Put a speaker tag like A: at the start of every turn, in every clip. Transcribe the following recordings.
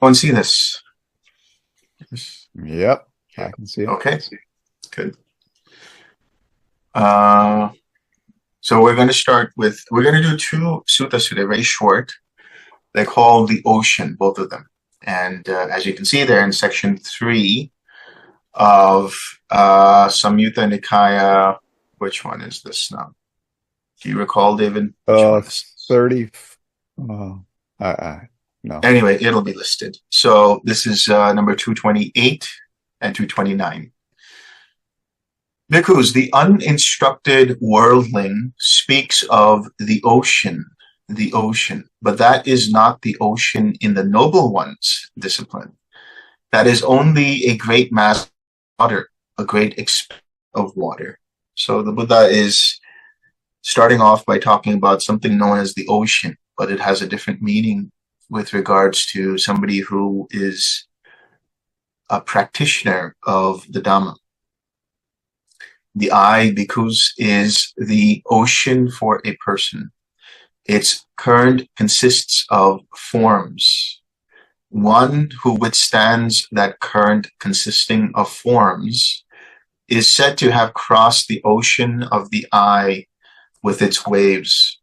A: Everyone see this?
B: Yep, I can see it.
A: Okay, good. Uh, so we're going to we're going to do two suttas today, very short. They're called the ocean, both of them. And as you can see, they're in section 3 of Samyutta Nikaya. Which one is this now? Do you recall, David? Which one is this?
B: 30. Oh, no.
A: Anyway, it'll be listed. So this is number 228 and 229. Bhikkhus, the uninstructed worldling speaks of the ocean, but that is not the ocean in the noble one's discipline. That is only a great mass of water, a great expanse of water. So the Buddha is starting off by talking about something known as the ocean, but it has a different meaning with regards to somebody who is a practitioner of the Dhamma. The I, bhikkhus, is the ocean for a person. Its current consists of forms. One who withstands that current consisting of forms is said to have crossed the ocean of the I with its waves.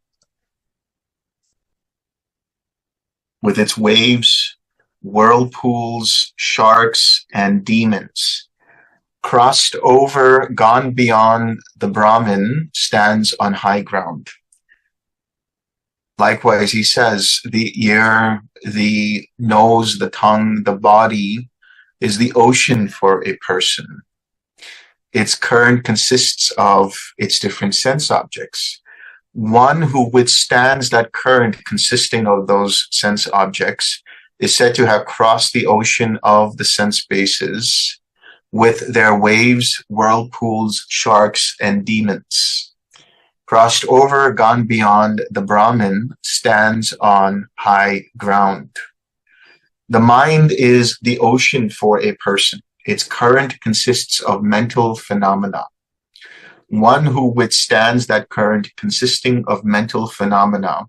A: With its waves, whirlpools, sharks, and demons. Crossed over, gone beyond, the Brahmin stands on high ground. Likewise, he says, the ear, the nose, the tongue, the body is the ocean for a person. Its current consists of its different sense objects. One who withstands that current consisting of those sense objects is said to have crossed the ocean of the sense bases with their waves, whirlpools, sharks, and demons. Crossed over, gone beyond, the Brahmin stands on high ground. The mind is the ocean for a person. Its current consists of mental phenomena. One who withstands that current consisting of mental phenomena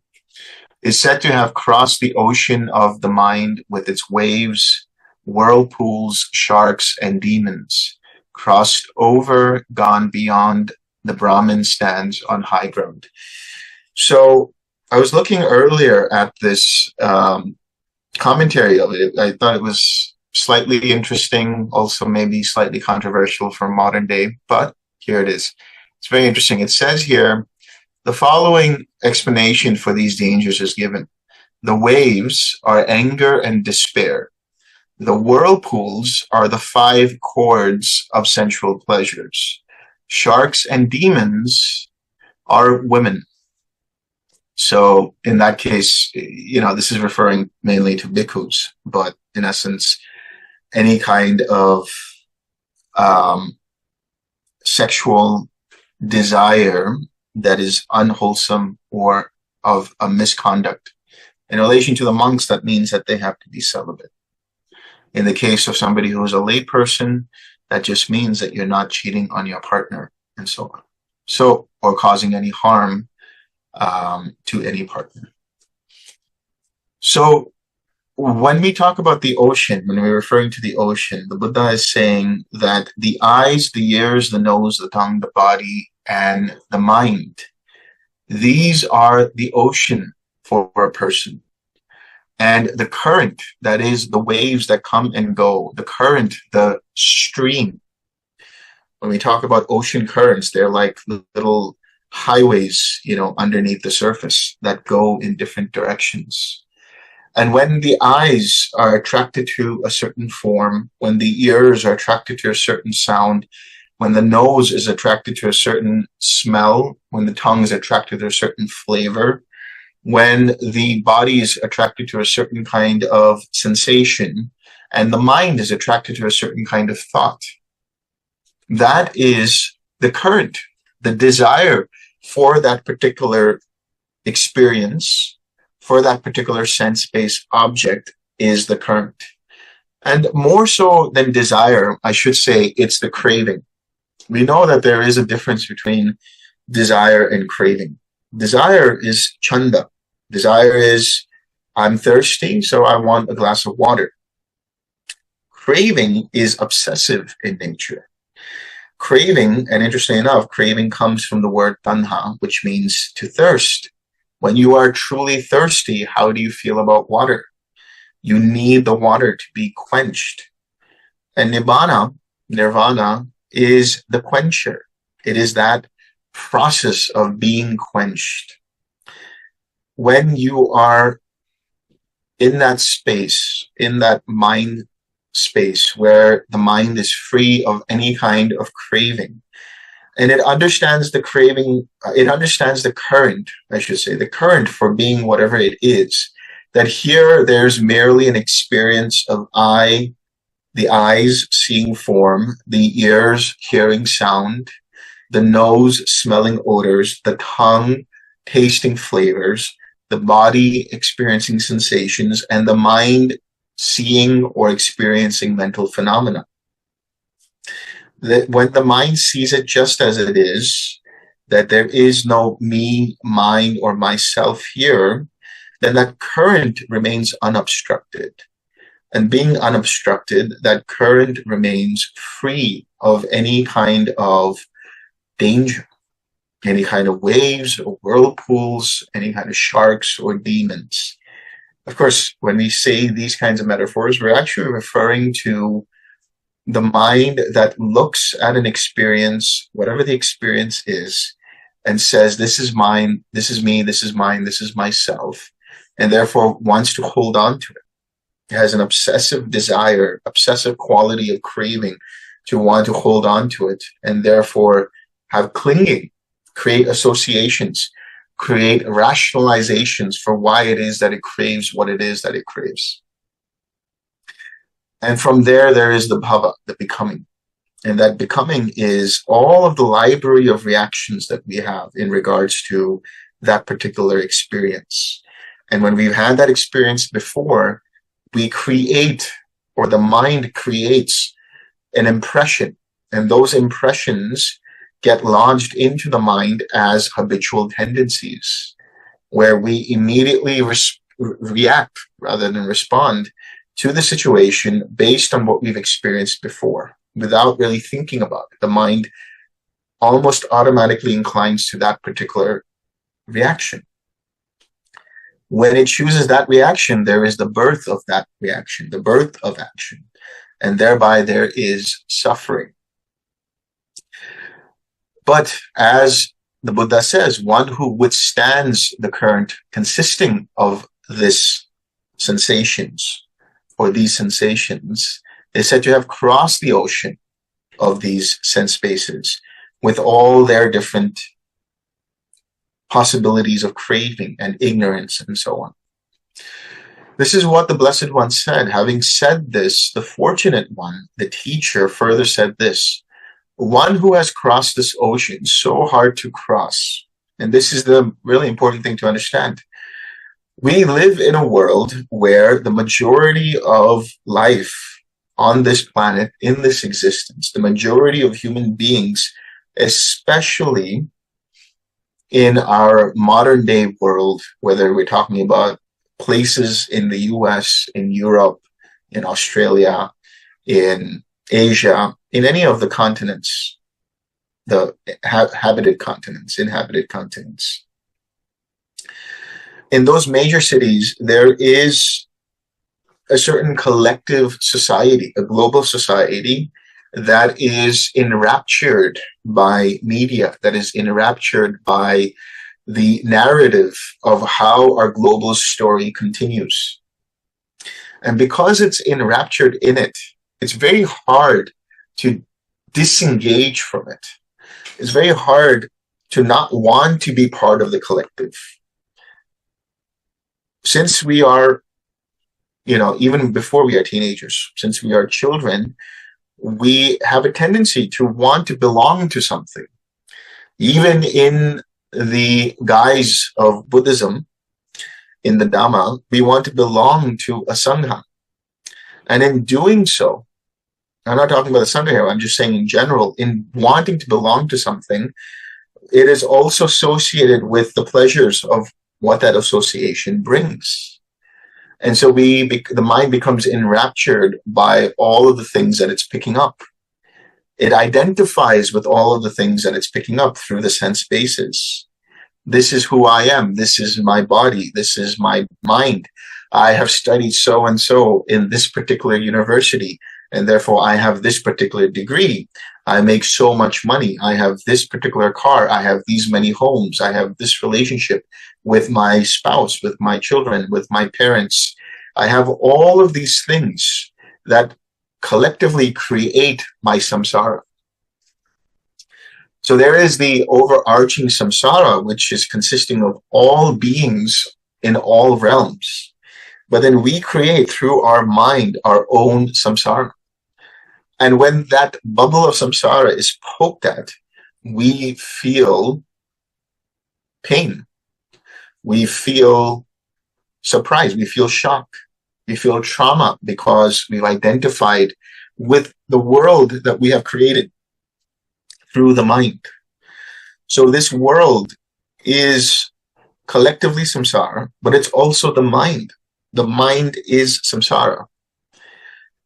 A: is said to have crossed the ocean of the mind with its waves, whirlpools, sharks, and demons. Crossed over, gone beyond, the Brahmin stands on high ground. So I was looking earlier at this commentary of it. I thought it was slightly interesting, also maybe slightly controversial for modern day, but here it is. It's very interesting. It says here, the following explanation for these dangers is given. The waves are anger and despair. The whirlpools are the 5 chords of sensual pleasures. Sharks and demons are women. So in that case, this is referring mainly to bhikkhus, but in essence, any kind of sexual desire that is unwholesome or of a misconduct. In relation to the monks, that means that they have to be celibate. In the case of somebody who is a lay person, that just means that you're not cheating on your partner and so on. So, or causing any harm to any partner. So when we talk about the ocean, when we're referring to the ocean, the Buddha is saying that the eyes, the ears, the nose, the tongue, the body, and the mind, these are the ocean for a person. And the current, that is the waves that come and go, the current, the stream. When we talk about ocean currents, they're like little highways, underneath the surface that go in different directions. And when the eyes are attracted to a certain form, when the ears are attracted to a certain sound, when the nose is attracted to a certain smell, when the tongue is attracted to a certain flavor, when the body is attracted to a certain kind of sensation, and the mind is attracted to a certain kind of thought, that is the current, the desire for that particular experience, for that particular sense-based object is the current. And more so than desire, I should say, it's the craving. We know that there is a difference between desire and craving. Desire is chanda. Desire is, I'm thirsty, so I want a glass of water. Craving is obsessive in nature. Craving, and interestingly enough, craving comes from the word tanha, which means to thirst. When you are truly thirsty, how do you feel about water? You need the water to be quenched. And nirvana, is the quencher. It is that process of being quenched. When you are in that space, in that mind space where the mind is free of any kind of craving, and it understands the craving, it understands the current, I should say, the current for being whatever it is, that here there's merely an experience of the eyes seeing form, the ears hearing sound, the nose smelling odors, the tongue tasting flavors, the body experiencing sensations, and the mind seeing or experiencing mental phenomena. That when the mind sees it just as it is, that there is no me, mine, or myself here, then that current remains unobstructed. And being unobstructed, that current remains free of any kind of danger, any kind of waves or whirlpools, any kind of sharks or demons. Of course, when we say these kinds of metaphors, we're actually referring to the mind that looks at an experience, whatever the experience is, and says, this is mine, this is me, this is mine, this is myself, and therefore wants to hold on to it. It has an obsessive desire, obsessive quality of craving to want to hold on to it, and therefore have clinging, create associations, create rationalizations for why it is that it craves what it is that it craves. And from there is the bhava, the becoming. And that becoming is all of the library of reactions that we have in regards to that particular experience. And when we've had that experience before, we create, or the mind creates, an impression. And those impressions get lodged into the mind as habitual tendencies, where we immediately react rather than respond to the situation based on what we've experienced before, without really thinking about it. The mind almost automatically inclines to that particular reaction. When it chooses that reaction, there is the birth of that reaction, the birth of action, and thereby there is suffering. But as the Buddha says, one who withstands the current consisting of this sensations, or these sensations, is said to have crossed the ocean of these sense spaces with all their different possibilities of craving and ignorance and so on. This is what the Blessed One said. Having said this, the fortunate one, the teacher, further said this: one who has crossed this ocean so hard to cross, and this is the really important thing to understand. We live in a world where the majority of life on this planet, in this existence, the majority of human beings, especially in our modern day world, whether we're talking about places in the US, in Europe, in Australia, in Asia, in any of the continents, the inhabited continents, in those major cities, there is a certain collective society, a global society that is enraptured by media, that is enraptured by the narrative of how our global story continues. And because it's enraptured in it, it's very hard to disengage from it. It's very hard to not want to be part of the collective. Since we are, even before we are teenagers, since we are children, we have a tendency to want to belong to something. Even in the guise of Buddhism, in the Dhamma, we want to belong to a Sangha. And in doing so, I'm not talking about the Sangha here, I'm just saying in general, in wanting to belong to something, it is also associated with the pleasures of what that association brings. And so the mind becomes enraptured by all of the things that it's picking up. It identifies with all of the things that it's picking up through the sense basis. This is who I am. This is my body. This is my mind. I have studied so and so in this particular university, and therefore I have this particular degree. I make so much money. I have this particular car. I have these many homes. I have this relationship with my spouse, with my children, with my parents. I have all of these things that collectively create my samsara. So there is the overarching samsara, which is consisting of all beings in all realms. But then we create through our mind our own samsara. And when that bubble of samsara is poked at, we feel pain. We feel surprise. We feel shock. We feel trauma because we've identified with the world that we have created through the mind. So this world is collectively samsara, but it's also the mind. The mind is samsara.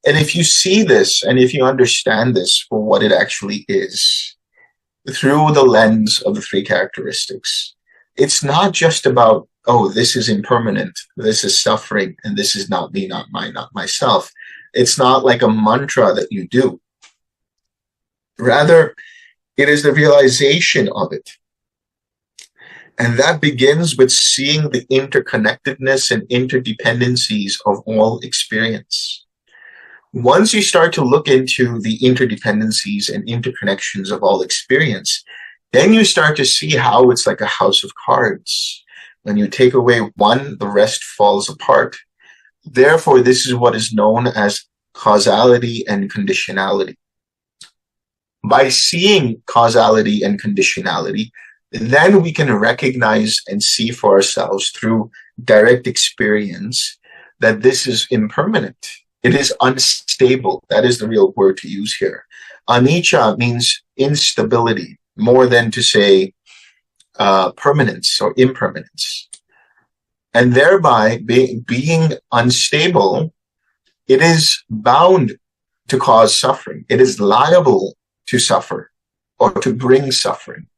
A: And if you see this and if you understand this for what it actually is, through the lens of the three characteristics, it's not just about, oh, this is impermanent, this is suffering, and this is not me, not mine, not myself. It's not like a mantra that you do. Rather, it is the realization of it. And that begins with seeing the interconnectedness and interdependencies of all experience. Once you start to look into the interdependencies and interconnections of all experience, then you start to see how it's like a house of cards. When you take away one, the rest falls apart. Therefore, this is what is known as causality and conditionality. By seeing causality and conditionality, then we can recognize and see for ourselves through direct experience that this is impermanent. It is unstable. That is the real word to use here. Anicca means instability, more than to say permanence or impermanence. And thereby, being unstable, it is bound to cause suffering. It is liable to suffer or to bring suffering.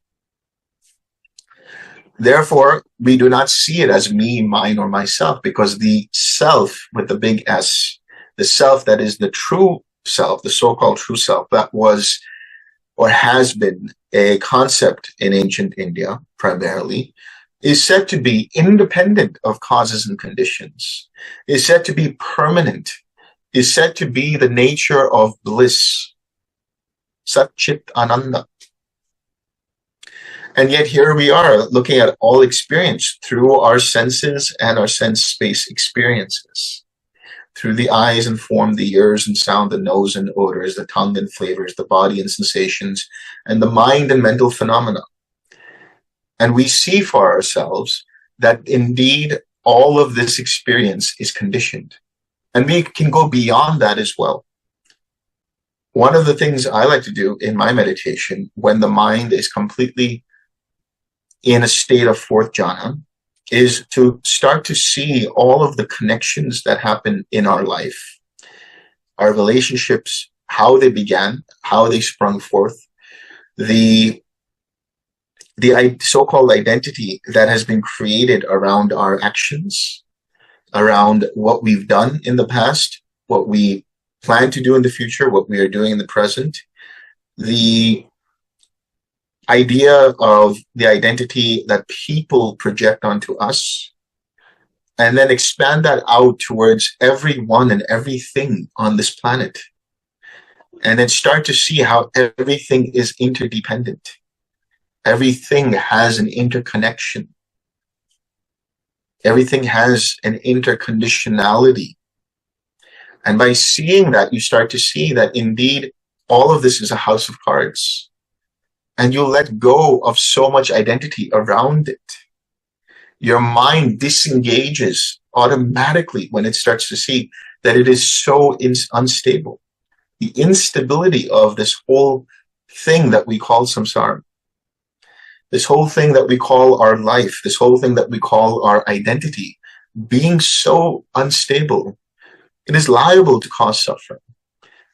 A: Therefore, we do not see it as me, mine, or myself, because the self with the big S, the self that is the true self, the so-called true self, that was or has been a concept in ancient India primarily, is said to be independent of causes and conditions, is said to be permanent, is said to be the nature of bliss, Sat Chit Ananda. And yet here we are looking at all experience through our senses and our sense space experiences. Through the eyes and form, the ears and sound, the nose and odors, the tongue and flavors, the body and sensations, and the mind and mental phenomena. And we see for ourselves that indeed all of this experience is conditioned. And we can go beyond that as well. One of the things I like to do in my meditation, when the mind is completely in a state of fourth jhana, is to start to see all of the connections that happen in our life, our relationships, how they began, how they sprung forth, the so-called identity that has been created around our actions, around what we've done in the past, what we plan to do in the future, what we are doing in the present, the idea of the identity that people project onto us, and then expand that out towards everyone and everything on this planet. And then start to see how everything is interdependent. Everything has an interconnection. Everything has an interconditionality. And by seeing that, you start to see that indeed all of this is a house of cards. And you let go of so much identity around it. Your mind disengages automatically when it starts to see that it is so unstable. The instability of this whole thing that we call samsara, this whole thing that we call our life, this whole thing that we call our identity, being so unstable, it is liable to cause suffering.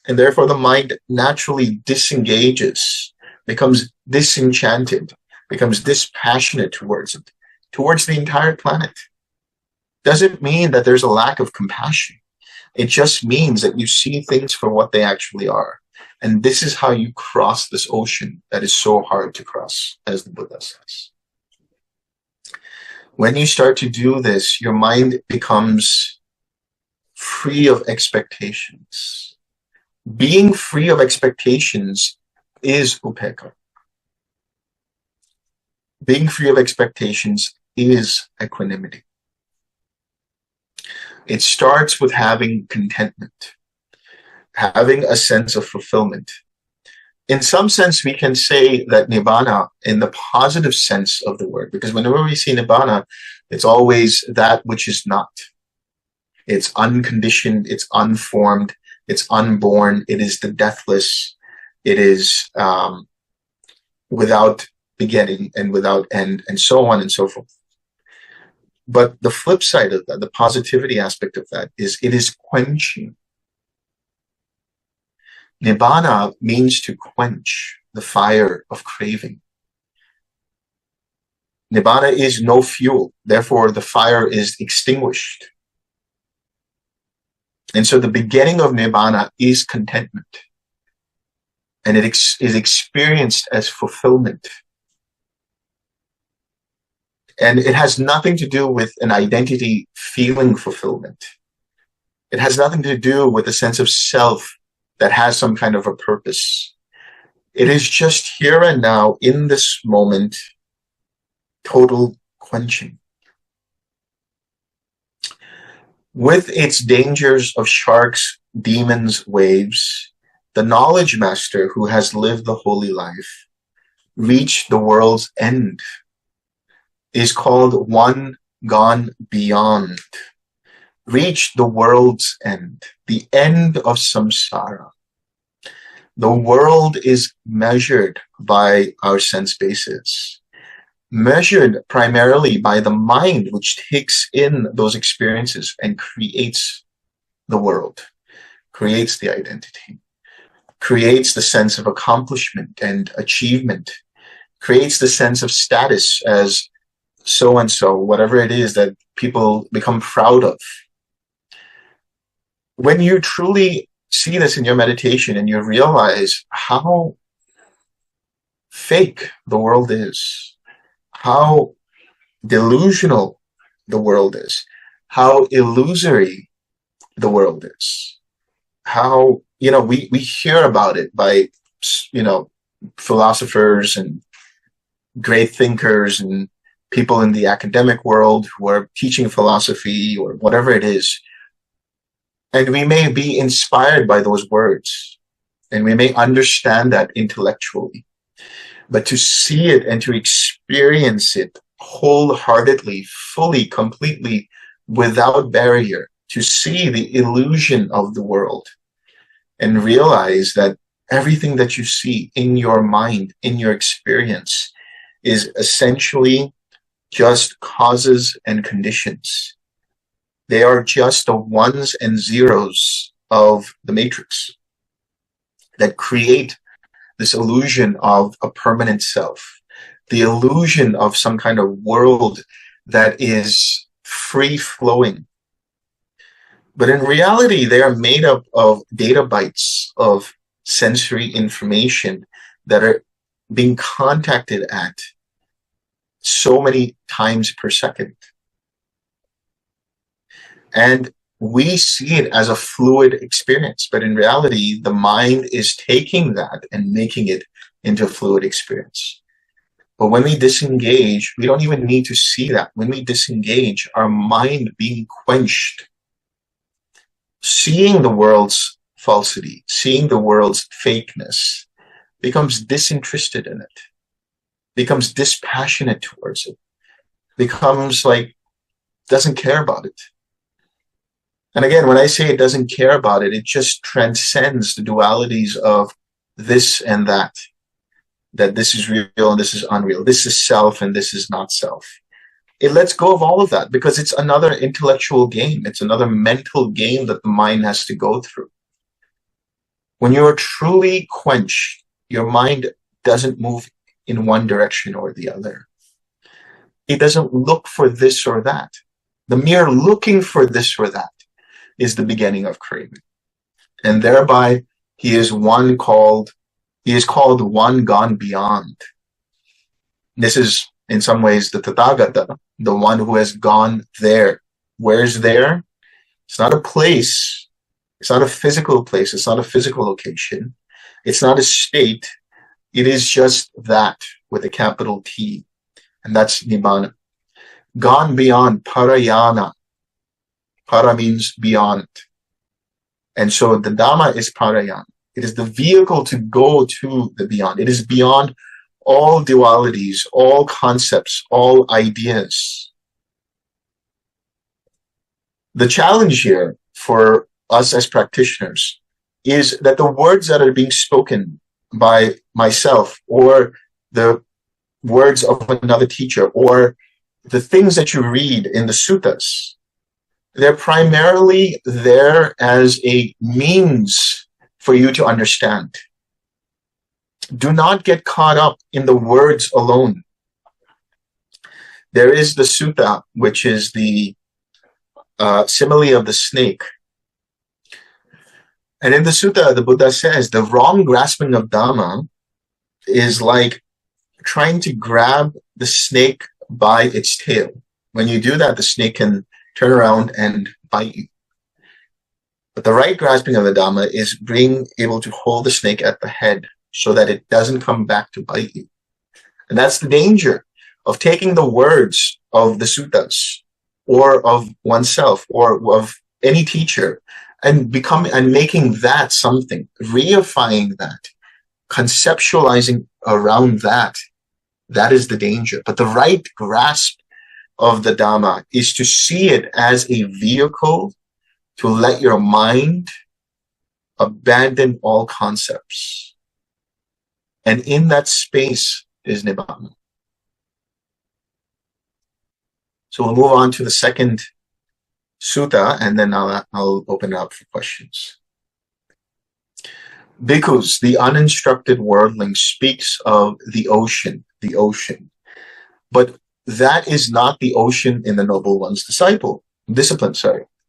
A: And therefore the mind naturally disengages, becomes disenchanted, becomes dispassionate towards it, towards the entire planet. Doesn't mean that there's a lack of compassion. It just means that you see things for what they actually are. And this is how you cross this ocean that is so hard to cross, as the Buddha says. When you start to do this, your mind becomes free of expectations. Being free of expectations is upekkha. Being free of expectations is equanimity. It starts with having contentment, having a sense of fulfillment. In some sense, we can say that nibbana, in the positive sense of the word, because whenever we see nibbana, it's always that which is not. It's unconditioned, it's unformed, it's unborn, it is the deathless, it is without beginning and without end, and so on and so forth. But the flip side of that, the positivity aspect of that, is it is quenching. Nibbana means to quench the fire of craving. Nibbana is no fuel, therefore the fire is extinguished. And so the beginning of Nibbana is contentment. And it is experienced as fulfillment. And it has nothing to do with an identity feeling fulfillment. It has nothing to do with a sense of self that has some kind of a purpose. It is just here and now, in this moment, total quenching. With its dangers of sharks, demons, waves, the knowledge master who has lived the holy life reached the world's end, is called one gone beyond. Reached the world's end, the end of samsara. The world is measured by our sense bases, measured primarily by the mind, which takes in those experiences and creates the world, creates the identity, creates the sense of accomplishment and achievement, creates the sense of status as so-and-so, whatever it is that people become proud of. When you truly see this in your meditation and you realize how fake the world is, how delusional the world is, how illusory the world is, how, we hear about it by, philosophers and great thinkers and people in the academic world who are teaching philosophy or whatever it is. And we may be inspired by those words, and we may understand that intellectually. But to see it and to experience it wholeheartedly, fully, completely, without barrier, to see the illusion of the world and realize that everything that you see in your mind, in your experience, is essentially just causes and conditions. They are just the ones and zeros of the matrix that create this illusion of a permanent self, the illusion of some kind of world that is free-flowing. But in reality, they are made up of data bytes of sensory information that are being contacted at so many times per second. And we see it as a fluid experience, but in reality, the mind is taking that and making it into a fluid experience. But when we disengage, we don't even need to see that. When we disengage, our mind being quenched, seeing the world's falsity, seeing the world's fakeness, becomes disinterested in it, becomes dispassionate towards it, becomes like, doesn't care about it. And again, when I say it doesn't care about it, it just transcends the dualities of this and that this is real and this is unreal, this is self and this is not self. it lets go of all of that because it's another intellectual game. It's another mental game that the mind has to go through. When you are truly quenched, your mind doesn't move in one direction or the other. It doesn't look for this or that. The mere looking for this or that is the beginning of craving. And thereby he is called one gone beyond. This is in some ways the Tathagata, the one who has gone there. Where's there? It's not a place. It's not a physical place. It's not a physical location. It's not a state. It is just that with a capital T. And that's Nibbana. Gone beyond, parayana. Para means beyond. And so the Dhamma is parayana. It is the vehicle to go to the beyond. It is beyond all dualities, all concepts, all ideas. The challenge here for us as practitioners is that the words that are being spoken by myself or the words of another teacher or the things that you read in the suttas, they're primarily there as a means for you to understand. Do not get caught up in the words alone. There is the sutta, which is the simile of the snake. And in the sutta, the Buddha says the wrong grasping of Dhamma is like trying to grab the snake by its tail. When you do that, the snake can turn around and bite you. But the right grasping of the Dhamma is being able to hold the snake at the head so that it doesn't come back to bite you. And that's the danger of taking the words of the suttas or of oneself or of any teacher and making that something, reifying that, conceptualizing around that. That is the danger. But the right grasp of the Dhamma is to see it as a vehicle to let your mind abandon all concepts. And in that space is Nibbana. So we'll move on to the second sutta, and then I'll open it up for questions. Bhikkhus, the uninstructed worldling, speaks of the ocean. But that is not the ocean in the Noble One's discipline.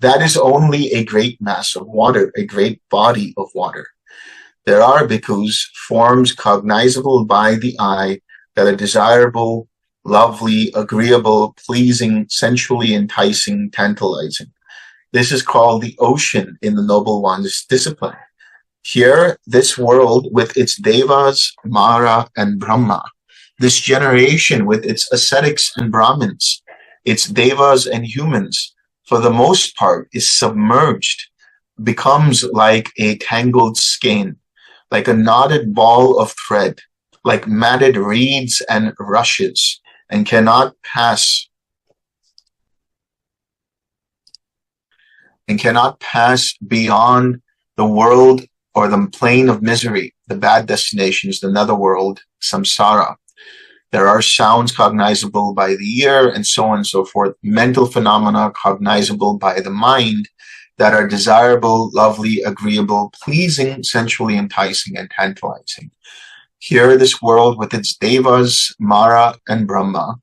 A: That is only a great mass of water, a great body of water. There are bhikkhus, forms cognizable by the eye that are desirable, lovely, agreeable, pleasing, sensually enticing, tantalizing. This is called the ocean in the Noble One's discipline. Here, this world with its devas, Mara, and Brahma, this generation with its ascetics and Brahmins, its devas and humans, for the most part, is submerged, becomes like a tangled skein, like a knotted ball of thread, like matted reeds and rushes, and cannot pass beyond the world or the plane of misery, the bad destinations, the netherworld, samsara. There are sounds cognizable by the ear and so on and so forth, mental phenomena cognizable by the mind that are desirable, lovely, agreeable, pleasing, sensually enticing, and tantalizing. Here, this world with its devas, Mara, and Brahma,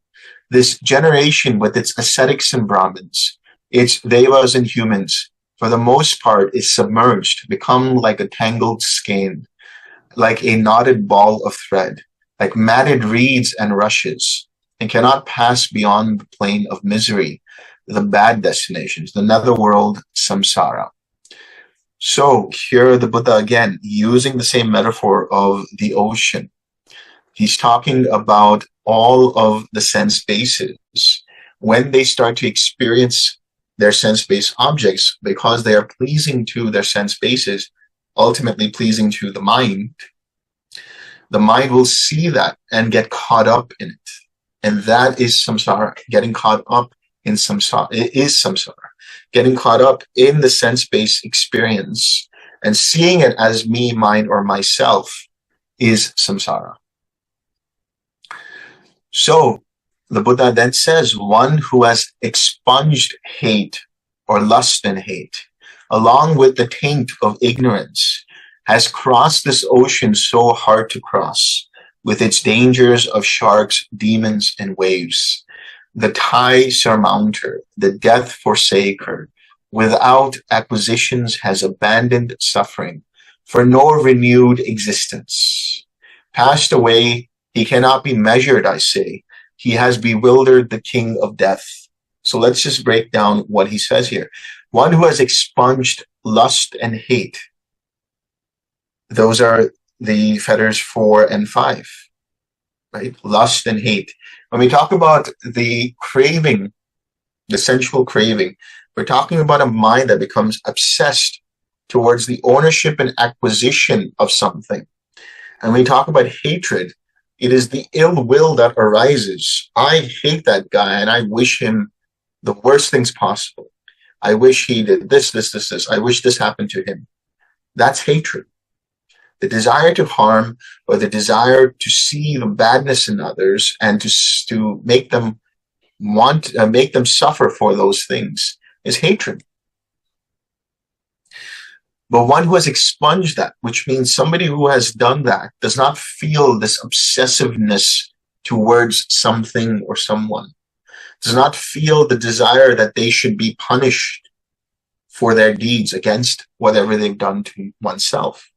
A: this generation with its ascetics and Brahmins, its devas and humans, for the most part, is submerged, become like a tangled skein, like a knotted ball of thread, like matted reeds and rushes, and cannot pass beyond the plane of misery, the bad destinations, the netherworld, samsara. So here the Buddha again, using the same metaphor of the ocean. He's talking about all of the sense bases. When they start to experience their sense-based objects, because they are pleasing to their sense bases, ultimately pleasing to the mind will see that and get caught up in it. And that is samsara. Getting caught up in samsara. It is samsara. Getting caught up in the sense-based experience and seeing it as me, mine, or myself is samsara. So the Buddha then says, one who has expunged hate or lust and hate, along with the taint of ignorance, has crossed this ocean so hard to cross, with its dangers of sharks, demons, and waves. The tie surmounter, the death forsaker, without acquisitions has abandoned suffering, for no renewed existence. Passed away, he cannot be measured, I say. He has bewildered the king of death. So let's just break down what he says here. One who has expunged lust and hate. Those are the fetters 4 and 5, right? Lust and hate. When we talk about the craving, the sensual craving, we're talking about a mind that becomes obsessed towards the ownership and acquisition of something. And when we talk about hatred, it is the ill will that arises. I hate that guy and I wish him the worst things possible. I wish he did this, this, this, this. I wish this happened to him. That's hatred. The desire to harm, or the desire to see the badness in others and to make them make them suffer for those things, is hatred. But one who has expunged that, which means somebody who has done that, does not feel this obsessiveness towards something or someone, does not feel the desire that they should be punished for their deeds against whatever they've done to oneself,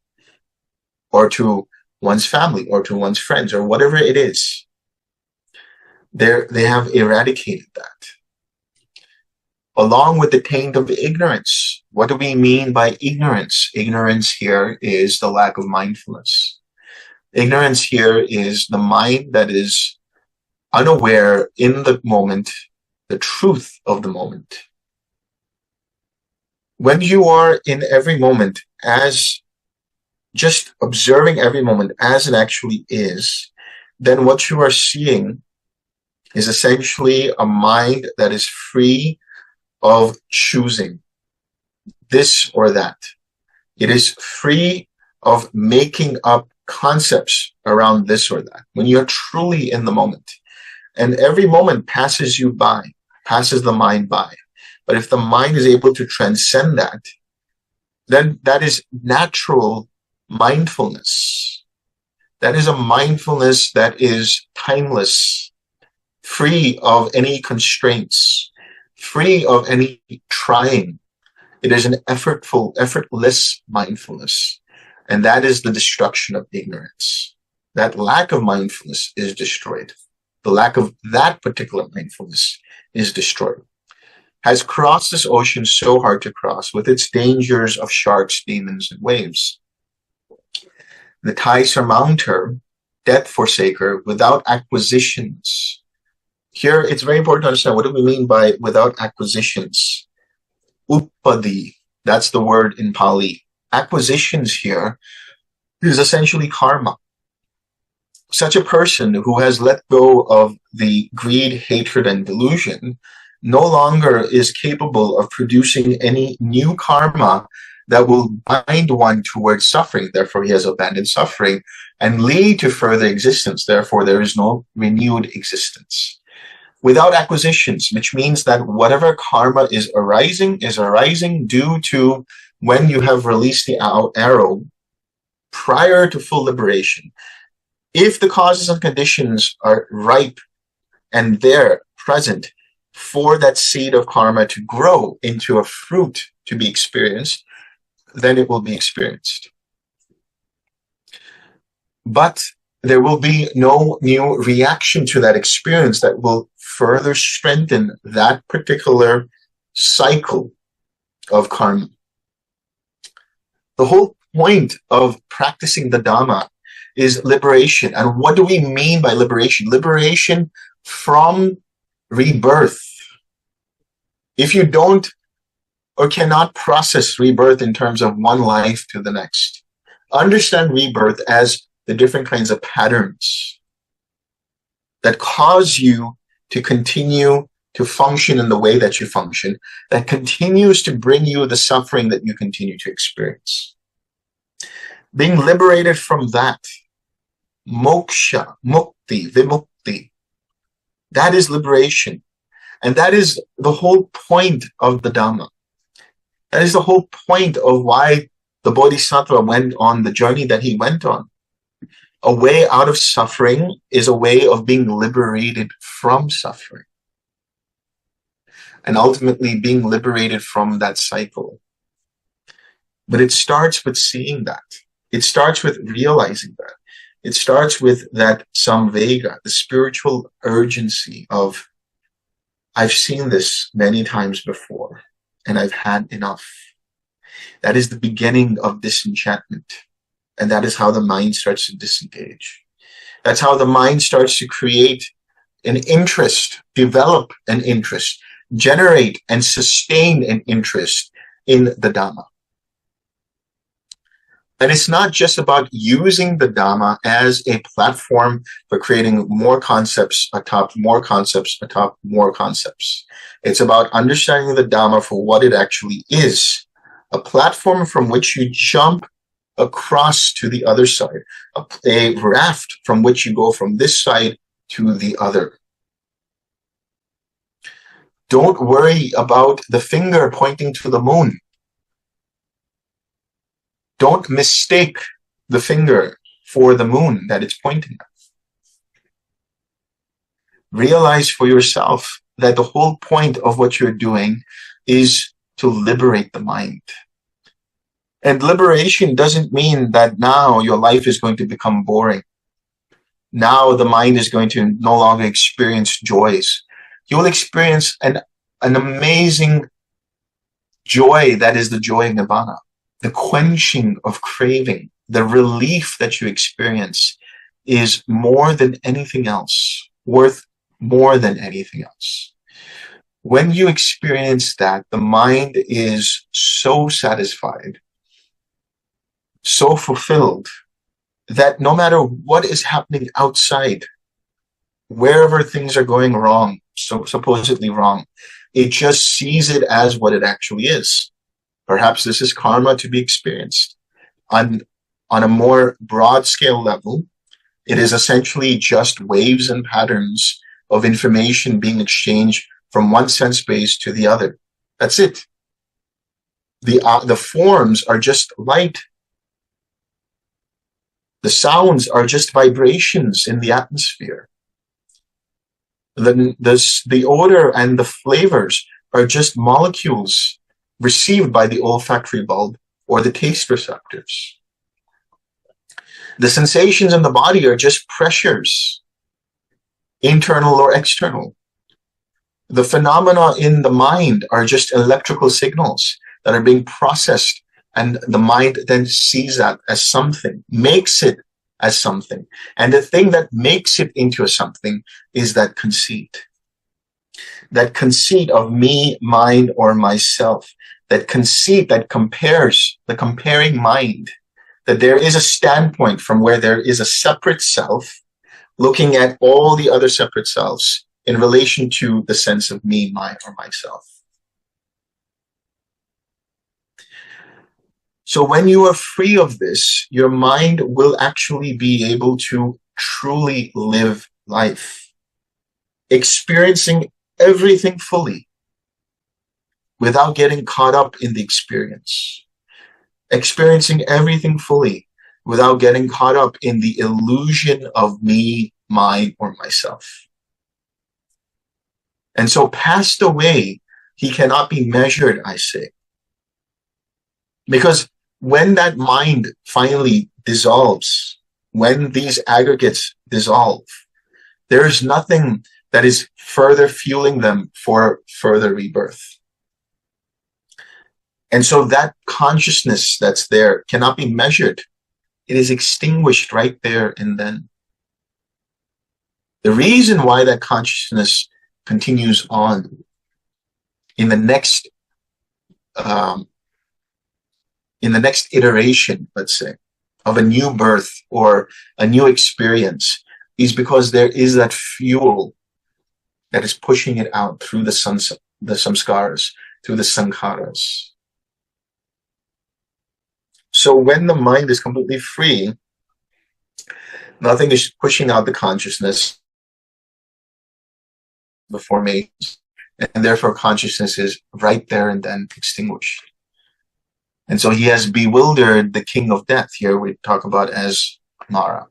A: or to one's family, or to one's friends, or whatever it is. They have eradicated that. Along with the taint of ignorance. What do we mean by ignorance? Ignorance here is the lack of mindfulness. Ignorance here is the mind that is unaware in the moment, the truth of the moment. When you are in every moment as just observing every moment as it actually is, then what you are seeing is essentially a mind that is free of choosing this or that. It is free of making up concepts around this or that. When you're truly in the moment, and every moment passes you by, passes the mind by. But if the mind is able to transcend that, then that is natural mindfulness. That is a mindfulness that is timeless, free of any constraints, free of any trying. It is an effortless mindfulness. And that is the destruction of ignorance. That lack of mindfulness is destroyed. The lack of that particular mindfulness is destroyed. Has crossed this ocean so hard to cross, with its dangers of sharks, demons, and waves. The tie surmounter, death forsaker, without acquisitions. Here, it's very important to understand, what do we mean by without acquisitions? Uppadi, that's the word in Pali. Acquisitions here is essentially karma. Such a person who has let go of the greed, hatred, and delusion no longer is capable of producing any new karma that will bind one towards suffering. Therefore, he has abandoned suffering and lead to further existence. Therefore, there is no renewed existence. Without acquisitions, which means that whatever karma is arising due to when you have released the arrow prior to full liberation. If the causes and conditions are ripe and there, present, for that seed of karma to grow into a fruit to be experienced, then it will be experienced. But there will be no new reaction to that experience that will further strengthen that particular cycle of karma. The whole point of practicing the Dhamma is liberation. And what do we mean by liberation? Liberation from rebirth. If you don't or cannot process rebirth in terms of one life to the next, understand rebirth as the different kinds of patterns that cause you to continue to function in the way that you function, that continues to bring you the suffering that you continue to experience. Being liberated from that, moksha, mukti, vimukti, That is liberation. And that is the whole point of the Dhamma. That is the whole point of why the Bodhisattva went on the journey that he went on. A way out of suffering is a way of being liberated from suffering. And ultimately being liberated from that cycle. But it starts with seeing that. It starts with realizing that. It starts with that samvega, the spiritual urgency of, I've seen this many times before, and I've had enough. That is the beginning of disenchantment. And that is how the mind starts to disengage. That's how the mind starts to create an interest, develop an interest, generate and sustain an interest in the Dhamma. And it's not just about using the Dhamma as a platform for creating more concepts atop more concepts atop more concepts. It's about understanding the Dhamma for what it actually is, a platform from which you jump across to the other side, a raft from which you go from this side to the other. Don't worry about the finger pointing to the moon. Don't mistake the finger for the moon that it's pointing at. Realize for yourself that the whole point of what you're doing is to liberate the mind. And liberation doesn't mean that now your life is going to become boring. Now the mind is going to no longer experience joys. You will experience an amazing joy that is the joy of Nibbana. The quenching of craving, the relief that you experience is more than anything else, worth more than anything else. When you experience that, the mind is so satisfied, so fulfilled, that no matter what is happening outside, wherever things are going wrong, so supposedly wrong, it just sees it as what it actually is. Perhaps this is karma to be experienced. On a more broad scale level, it is essentially just waves and patterns of information being exchanged from one sense base to the other. That's it. The forms are just light. The sounds are just vibrations in the atmosphere. The odor and the flavors are just molecules received by the olfactory bulb or the taste receptors. The sensations in the body are just pressures, internal or external. The phenomena in the mind are just electrical signals that are being processed, and the mind then sees that as something, makes it as something. And the thing that makes it into a something is that conceit. That conceit of me, mine, or myself. That conceit that compares, the comparing mind. That there is a standpoint from where there is a separate self looking at all the other separate selves in relation to the sense of me, mine, or myself. So when you are free of this, your mind will actually be able to truly live life, experiencing everything fully without getting caught up in the experience, experiencing everything fully without getting caught up in the illusion of me, mine, or myself. And so passed away, he cannot be measured, I say. Because when that mind finally dissolves, when these aggregates dissolve, there is nothing that is further fueling them for further rebirth. And so that consciousness that's there cannot be measured. It is extinguished right there and then. The reason why that consciousness continues on in the next iteration, let's say, of a new birth or a new experience is because there is that fuel that is pushing it out through the samskaras, through the sankharas. So when the mind is completely free, nothing is pushing out the consciousness. the formations, and therefore consciousness is right there and then extinguished. And so he has bewildered the king of death. Here we talk about as Mara.